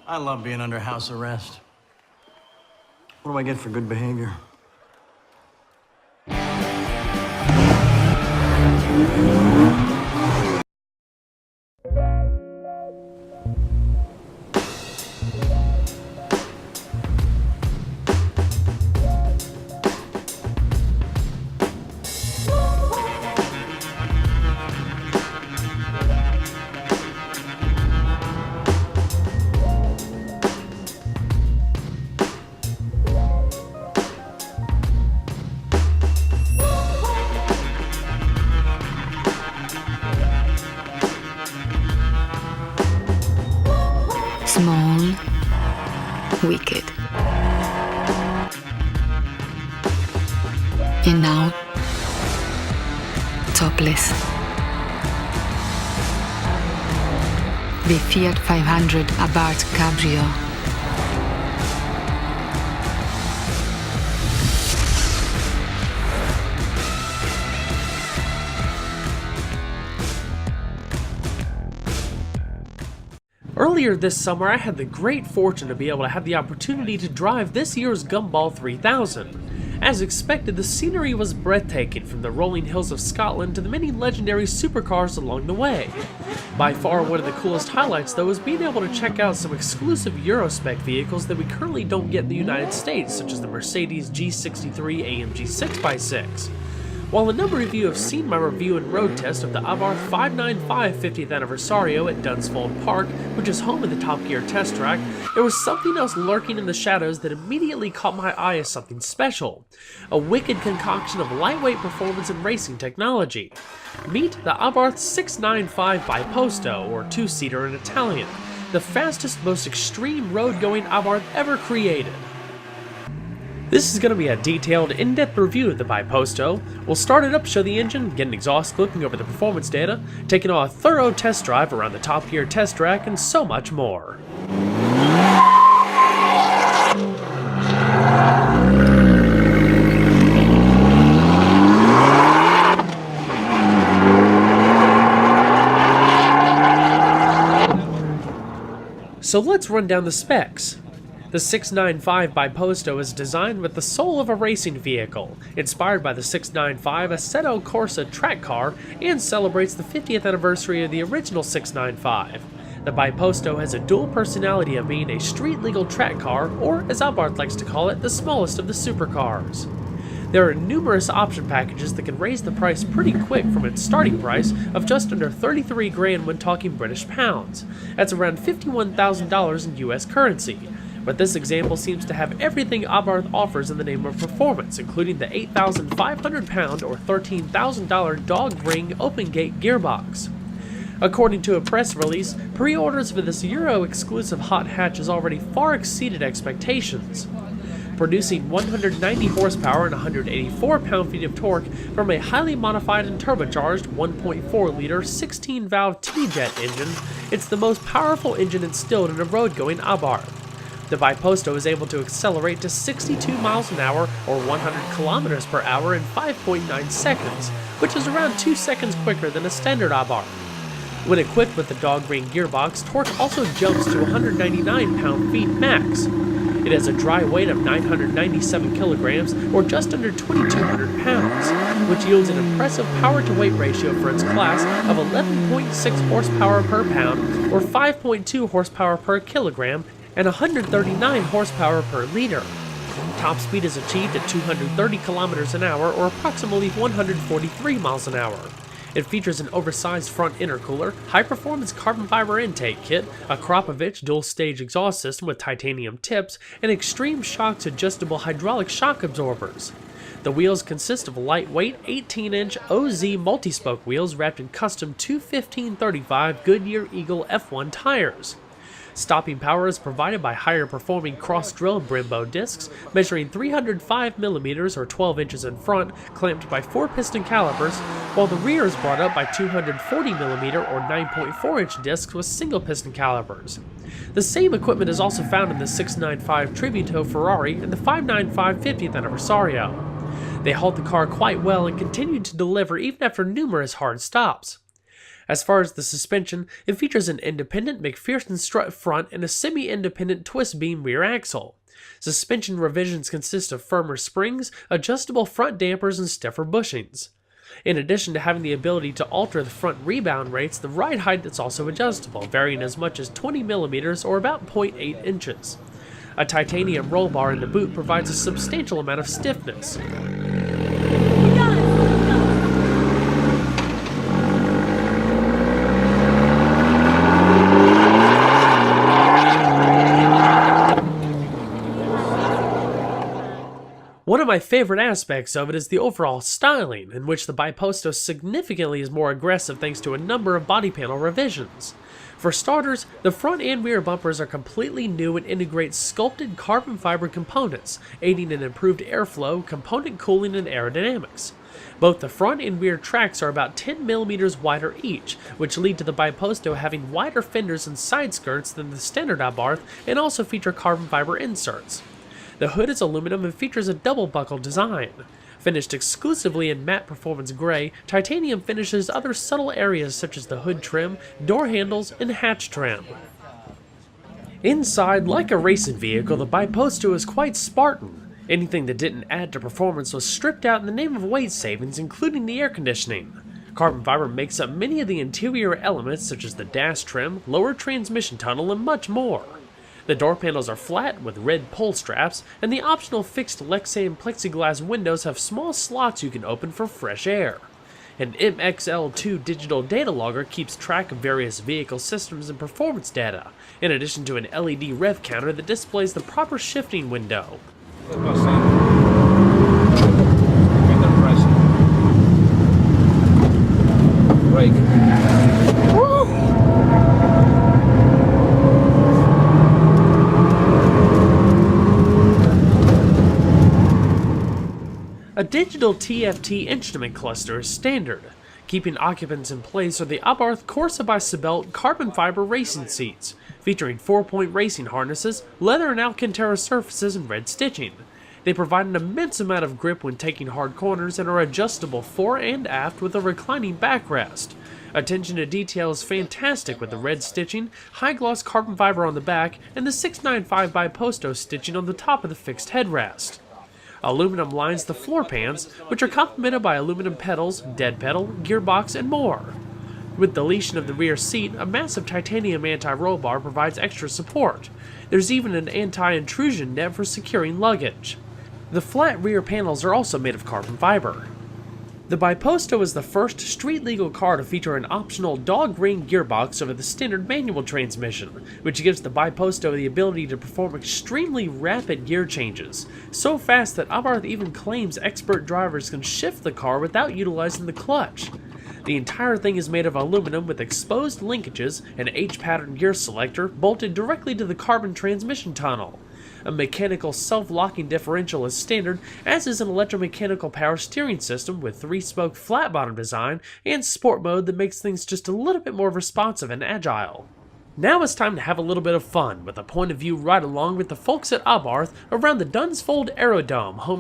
I love being under house arrest. What do I get for good behavior? Small, wicked. And now, topless. The Fiat 500 Abarth Cabrio. Earlier this summer, I had the great fortune to be able to have the opportunity to drive this year's Gumball 3000. As expected, the scenery was breathtaking, from the rolling hills of Scotland to the many legendary supercars along the way. By far, one of the coolest highlights, though, is being able to check out some exclusive Euro-spec vehicles that we currently don't get in the United States, such as the Mercedes G63 AMG 6x6. While a number of you have seen my review and road test of the ARBATH 595 50th Anniversario at Dunsfold Park, which is home of the Top Gear test track, there was something else lurking in the shadows that immediately caught my eye as something special. A wicked concoction of lightweight performance and racing technology. Meet the ARBATH 695 Biposto, or two-seater in Italian, the fastest, most extreme road-going ARBATH ever created. This is going to be a detailed, in-depth review of the Biposto. We'll start it up, show the engine, get an exhaust looking over the performance data, taking a thorough test drive around the Top Gear test track, and so much more. So let's run down the specs. The 695 Biposto is designed with the soul of a racing vehicle, inspired by the 695 Assetto Corsa track car, and celebrates the 50th anniversary of the original 695. The Biposto has a dual personality of being a street-legal track car, or as ARBATH likes to call it, the smallest of the supercars. There are numerous option packages that can raise the price pretty quick from its starting price of just under 33 grand when talking British pounds. That's around $51,000 in US currency. But this example seems to have everything ARBATH offers in the name of performance, including the 8,500 pound or $13,000 dog ring open gate gearbox. According to a press release, pre-orders for this Euro-exclusive hot hatch has already far exceeded expectations, producing 190 horsepower and 184 pound-feet of torque from a highly modified and turbocharged 1.4-liter 16-valve T-Jet engine. It's the most powerful engine instilled in a road-going ARBATH. The Biposto is able to accelerate to 62 miles an hour or 100 kilometers per hour in 5.9 seconds, which is around 2 seconds quicker than a standard ARBATH. When equipped with the dog ring gearbox, torque also jumps to 199 pound-feet max. It has a dry weight of 997 kilograms or just under 2,200 pounds, which yields an impressive power-to-weight ratio for its class of 11.6 horsepower per pound or 5.2 horsepower per kilogram and 139 horsepower per liter. Top speed is achieved at 230 kilometers an hour or approximately 143 miles an hour. It features an oversized front intercooler, high-performance carbon fiber intake kit, a Kropovich dual-stage exhaust system with titanium tips, and Extreme Shocks adjustable hydraulic shock absorbers. The wheels consist of lightweight 18-inch OZ multi-spoke wheels wrapped in custom 215/35 Goodyear Eagle F1 tires. Stopping power is provided by higher performing cross-drilled Brembo discs, measuring 305mm or 12 inches in front, clamped by 4 piston calipers, while the rear is brought up by 240mm or 9.4-inch discs with single piston calipers. The same equipment is also found in the 695 Tributo Ferrari and the 595 50th Anniversario. They hauled the car quite well and continued to deliver even after numerous hard stops. As far as the suspension, it features an independent McPherson strut front and a semi-independent twist beam rear axle. Suspension revisions consist of firmer springs, adjustable front dampers, and stiffer bushings. In addition to having the ability to alter the front rebound rates, the ride height is also adjustable, varying as much as 20 millimeters or about 0.8 inches. A titanium roll bar in the boot provides a substantial amount of stiffness. One of my favorite aspects of it is the overall styling, in which the Biposto significantly is more aggressive thanks to a number of body panel revisions. For starters, the front and rear bumpers are completely new and integrate sculpted carbon fiber components, aiding in improved airflow, component cooling, and aerodynamics. Both the front and rear tracks are about 10 millimeters wider each, which lead to the Biposto having wider fenders and side skirts than the standard ARBATH, and also feature carbon fiber inserts. The hood is aluminum and features a double buckle design. Finished exclusively in matte performance gray, titanium finishes other subtle areas such as the hood trim, door handles, and hatch trim. Inside, like a racing vehicle, the Biposto is quite Spartan. Anything that didn't add to performance was stripped out in the name of weight savings, including the air conditioning. Carbon fiber makes up many of the interior elements such as the dash trim, lower transmission tunnel, and much more. The door panels are flat with red pull straps, and the optional fixed Lexan plexiglass windows have small slots you can open for fresh air. An MXL2 digital data logger keeps track of various vehicle systems and performance data, in addition to an LED rev counter that displays the proper shifting window. Brake. A digital TFT instrument cluster is standard. Keeping occupants in place are the ARBATH Corsa by Sebelt carbon fiber racing seats, featuring 4-point racing harnesses, leather and Alcantara surfaces, and red stitching. They provide an immense amount of grip when taking hard corners and are adjustable fore and aft with a reclining backrest. Attention to detail is fantastic with the red stitching, high-gloss carbon fiber on the back, and the 695 Biposto stitching on the top of the fixed headrest. Aluminum lines the floor pans, which are complemented by aluminum pedals, dead pedal, gearbox, and more. With deletion of the rear seat, a massive titanium anti-roll bar provides extra support. There's even an anti-intrusion net for securing luggage. The flat rear panels are also made of carbon fiber. The Biposto is the first street-legal car to feature an optional dog ring gearbox over the standard manual transmission, which gives the Biposto the ability to perform extremely rapid gear changes, so fast that ARBATH even claims expert drivers can shift the car without utilizing the clutch. The entire thing is made of aluminum with exposed linkages, an H-pattern gear selector bolted directly to the carbon transmission tunnel. A mechanical self-locking differential is standard, as is an electromechanical power steering system with 3-spoke flat-bottom design and sport mode that makes things just a little bit more responsive and agile. Now it's time to have a little bit of fun with a point of view ride along with the folks at ARBATH around the Dunsfold Aerodome, home